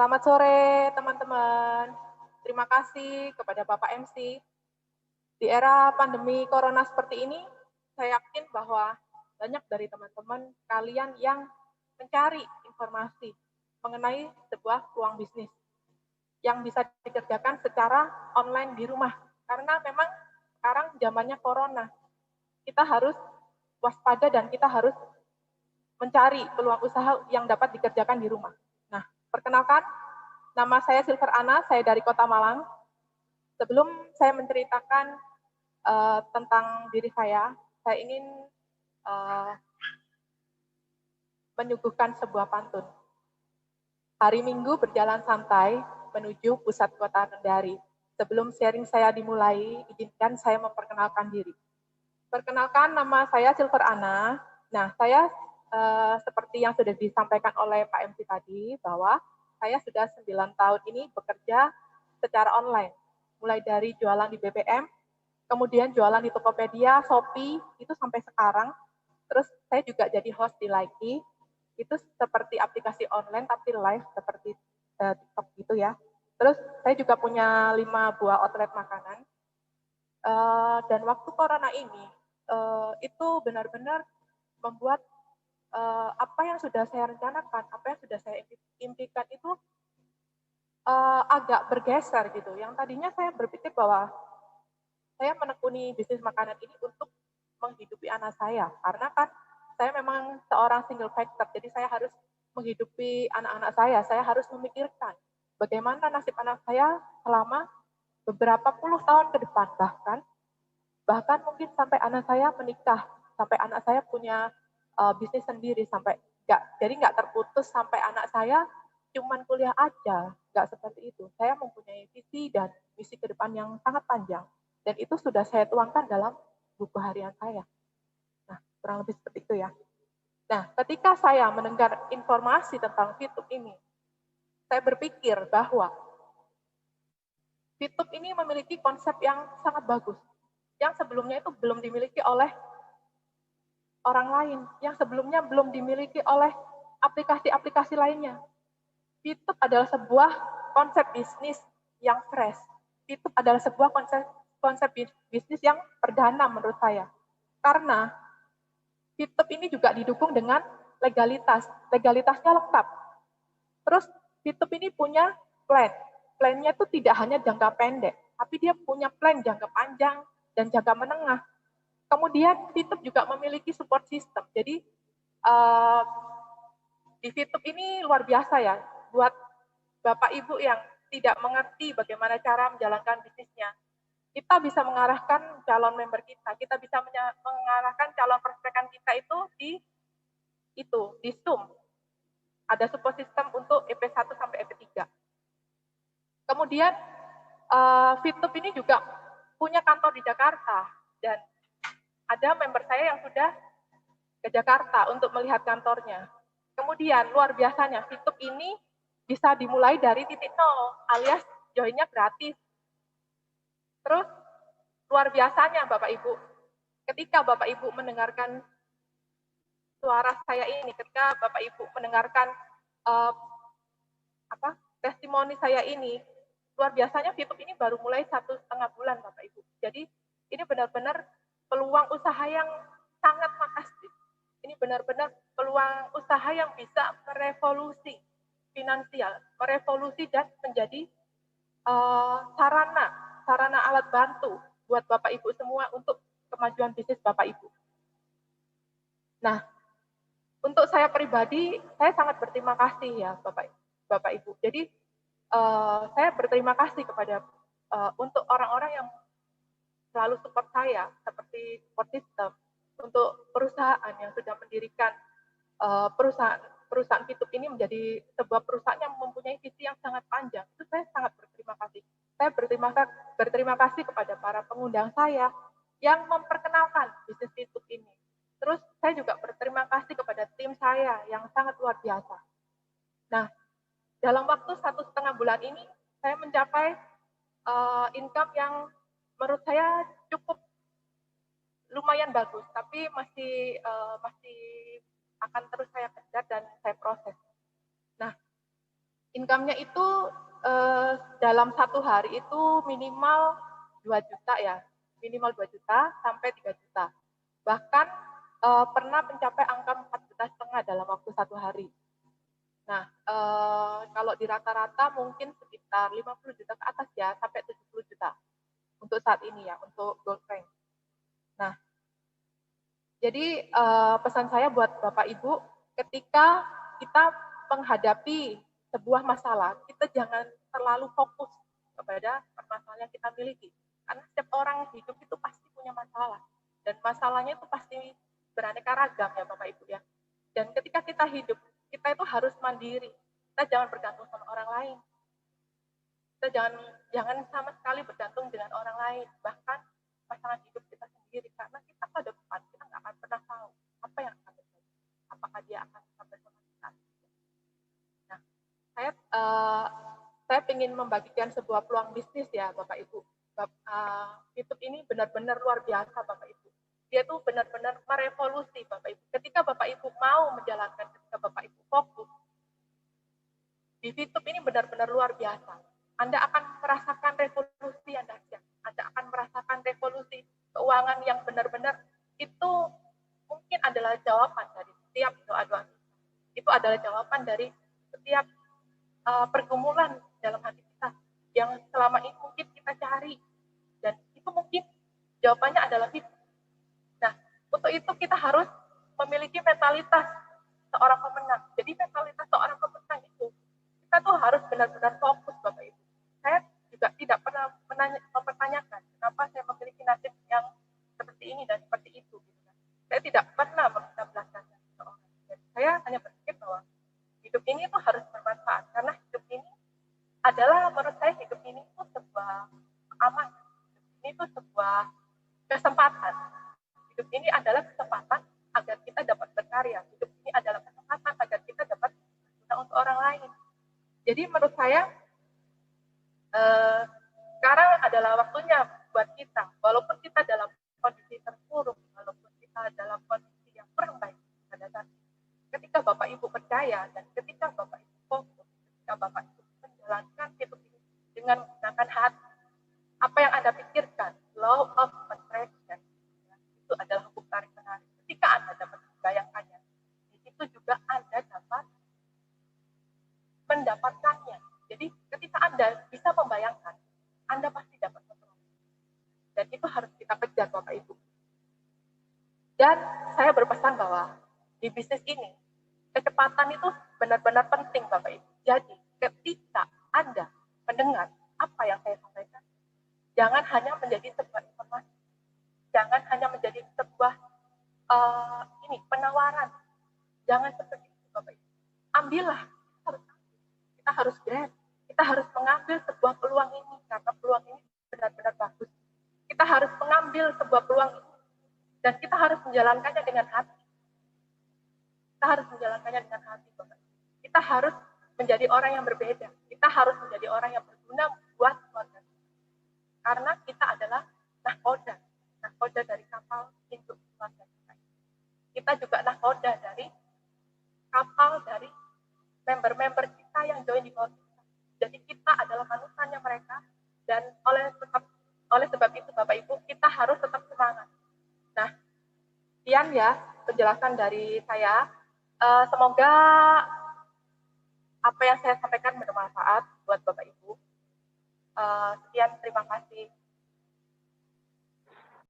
Selamat sore teman-teman. Terima kasih kepada Bapak MC. Di era pandemi corona seperti ini, saya yakin bahwa banyak dari teman-teman kalian yang mencari informasi mengenai sebuah peluang bisnis yang bisa dikerjakan secara online di rumah. Karena memang sekarang zamannya corona, kita harus waspada dan kita harus mencari peluang usaha yang dapat dikerjakan di rumah. Nah, perkenalkan, nama saya Silver Ana, saya dari Kota Malang. Sebelum saya menceritakan tentang diri saya ingin uh, menyuguhkan sebuah pantun. Hari Minggu berjalan santai menuju pusat kota Kendari. Sebelum sharing saya dimulai, izinkan saya memperkenalkan diri. Perkenalkan, nama saya Silver Ana. Nah, saya seperti yang sudah disampaikan oleh Pak MC tadi, bahwa saya sudah 9 tahun ini bekerja secara online. Mulai dari jualan di BBM, kemudian jualan di Tokopedia, Shopee, itu sampai sekarang. Terus saya juga jadi host di Likee, itu seperti aplikasi online tapi live seperti TikTok gitu ya. Terus saya juga punya 5 buah outlet makanan. Dan waktu corona ini, itu benar-benar membuat apa yang sudah saya rencanakan, apa yang sudah saya impikan itu agak bergeser gitu. Yang tadinya saya berpikir bahwa saya menekuni bisnis makanan ini untuk menghidupi anak saya, karena kan saya memang seorang single factor, jadi saya harus menghidupi anak-anak saya harus memikirkan bagaimana nasib anak saya selama beberapa puluh tahun ke depan, bahkan mungkin sampai anak saya menikah, sampai anak saya punya bisnis sendiri, sampai nggak terputus sampai anak saya cuman kuliah aja, nggak seperti itu. Saya mempunyai visi dan misi ke depan yang sangat panjang, dan itu sudah saya tuangkan dalam buku harian saya. Nah, kurang lebih seperti itu ya. Nah, ketika saya mendengar informasi tentang VTube ini, saya berpikir bahwa VTube ini memiliki konsep yang sangat bagus, yang sebelumnya itu belum dimiliki oleh orang lain, yang sebelumnya belum dimiliki oleh aplikasi-aplikasi lainnya. VTube adalah sebuah konsep bisnis yang fresh. VTube adalah sebuah konsep bisnis yang perdana menurut saya. Karena VTube ini juga didukung dengan legalitas. Legalitasnya lengkap. Terus VTube ini punya plan. Plannya itu tidak hanya jangka pendek, tapi dia punya plan jangka panjang dan jangka menengah. Kemudian VTube juga memiliki support system. Jadi di VTube ini luar biasa ya, buat Bapak Ibu yang tidak mengerti bagaimana cara menjalankan bisnisnya. Kita bisa mengarahkan calon member kita bisa mengarahkan calon prospekan kita di Zoom. Ada support system untuk EP1 sampai EP3. Kemudian VTube ini juga punya kantor di Jakarta, dan ada member saya yang sudah ke Jakarta untuk melihat kantornya. Kemudian luar biasanya VTube ini bisa dimulai dari titik nol, alias joinnya gratis. Terus luar biasanya Bapak Ibu, ketika Bapak Ibu mendengarkan suara saya ini, ketika Bapak Ibu mendengarkan testimoni saya ini, luar biasanya VTube ini baru mulai 1,5 bulan Bapak Ibu. Jadi ini benar-benar peluang usaha yang sangat fantastis. Ini benar-benar peluang usaha yang bisa merevolusi finansial, merevolusi dan menjadi sarana alat bantu buat Bapak Ibu semua untuk kemajuan bisnis Bapak Ibu. Nah, untuk saya pribadi, saya sangat berterima kasih ya Bapak Ibu. Jadi saya berterima kasih kepada untuk orang-orang yang selalu support saya, seperti support system, untuk perusahaan yang sudah mendirikan perusahaan VTube ini menjadi sebuah perusahaan yang mempunyai visi yang sangat panjang. Itu saya sangat berterima kasih. Saya berterima kasih kepada para pengundang saya yang memperkenalkan bisnis VTube ini. Terus saya juga berterima kasih kepada tim saya yang sangat luar biasa. Nah, dalam waktu 1,5 bulan ini, saya mencapai income yang menurut saya cukup lumayan bagus, tapi masih akan terus saya kejar dan saya proses. Nah, Income-nya itu dalam satu hari itu minimal 2 juta ya, minimal 2 juta sampai 3 juta. Bahkan pernah mencapai angka 4,5 juta dalam waktu satu hari. Nah, kalau di rata-rata mungkin sekitar 50 juta ke atas ya, sampai 70 juta untuk saat ini ya, untuk gold rank. Nah, jadi pesan saya buat Bapak Ibu, ketika kita menghadapi sebuah masalah, kita jangan terlalu fokus kepada permasalahan yang kita miliki. Karena setiap orang hidup itu pasti punya masalah. Dan masalahnya itu pasti beraneka ragam ya Bapak Ibu ya. Dan ketika kita hidup, kita itu harus mandiri. Kita jangan bergantung sama orang lain. Kita jangan sama sekali bergantung dengan orang lain. Bahkan pasangan hidup kita sendiri. Karena kita pada depan, kita nggak akan pernah tahu apa yang akan terjadi. Apakah dia akan tetap bersama kita. Nah, saya ingin membagikan sebuah peluang bisnis ya Bapak Ibu. YouTube ini benar-benar luar biasa Bapak Ibu. Dia tuh benar-benar merevolusi Bapak Ibu. Ketika Bapak Ibu mau menjalankan, ketika Bapak Ibu fokus, di YouTube ini benar-benar luar biasa. Anda akan merasakan revolusi yang dahsyat. Anda akan merasakan revolusi keuangan yang benar-benar itu mungkin adalah jawaban dari setiap doa-doa kita. Itu adalah jawaban dari setiap pergumulan dalam hati kita yang selama ini mungkin kita cari. Dan itu mungkin jawabannya adalah itu. Nah, untuk itu kita harus memiliki mentalitas seorang pemenang. Jadi mentalitas seorang pemenang itu, kita tuh harus benar-benar fokus Bapak Ibu. Saya juga tidak pernah mempertanyakan kenapa saya memiliki nasib yang seperti ini dan seperti itu. Saya tidak pernah meminta belas kasihan seseorang. Saya hanya berpikir bahwa hidup ini tuh harus bermanfaat. Karena hidup ini adalah, menurut saya hidup ini tuh sebuah amanah. Hidup ini tuh sebuah kesempatan. Hidup ini adalah kesempatan agar kita dapat berkarya. Hidup ini adalah kesempatan agar kita dapat berguna untuk orang lain. Jadi menurut saya sekarang adalah waktunya buat kita, walaupun kita dalam kondisi terpuruk, walaupun kita dalam kondisi yang kurang baik pada saat ini, ketika Bapak Ibu percaya dan ketika Bapak Ibu fokus, ketika Bapak Ibu menjalankan hidup ini dengan menggunakan hati, apa yang Anda pikirkan, law of attraction, itu adalah hukum tarik menarik. Ketika Anda dapat membayangkannya, di situ juga Anda dapat mendapatkannya. Jadi ketika Anda bisa membayangkan, Anda pasti dapat memperoleh. Dan itu harus kita kejar Bapak Ibu. Dan saya berpesan bahwa di bisnis ini, kecepatan itu benar-benar penting Bapak Ibu. Jadi ketika Anda mendengar apa yang saya sampaikan, jangan hanya menjadi sebuah informasi, jangan hanya menjadi sebuah penawaran, jangan seperti itu Bapak Ibu. Ambillah, kita harus grab, kita harus mengambil sebuah peluang ini karena peluang ini benar-benar bagus. Kita harus mengambil sebuah peluang ini dan kita harus menjalankannya dengan hati. Kita harus menjalankannya dengan hati Bapak. Kita harus menjadi orang yang berbeda. Kita harus menjadi orang yang berguna buat keluarga. Karena kita adalah nahkoda dari kapal hidup keluarga kita. Kita juga nahkoda dari kapal dari member-member kita yang join di bawah kita. Jadi kita adalah manusianya mereka dan oleh sebab itu Bapak Ibu kita harus tetap semangat. Nah, sekian ya penjelasan dari saya. Semoga apa yang saya sampaikan bermanfaat buat Bapak Ibu. Sekian, terima kasih.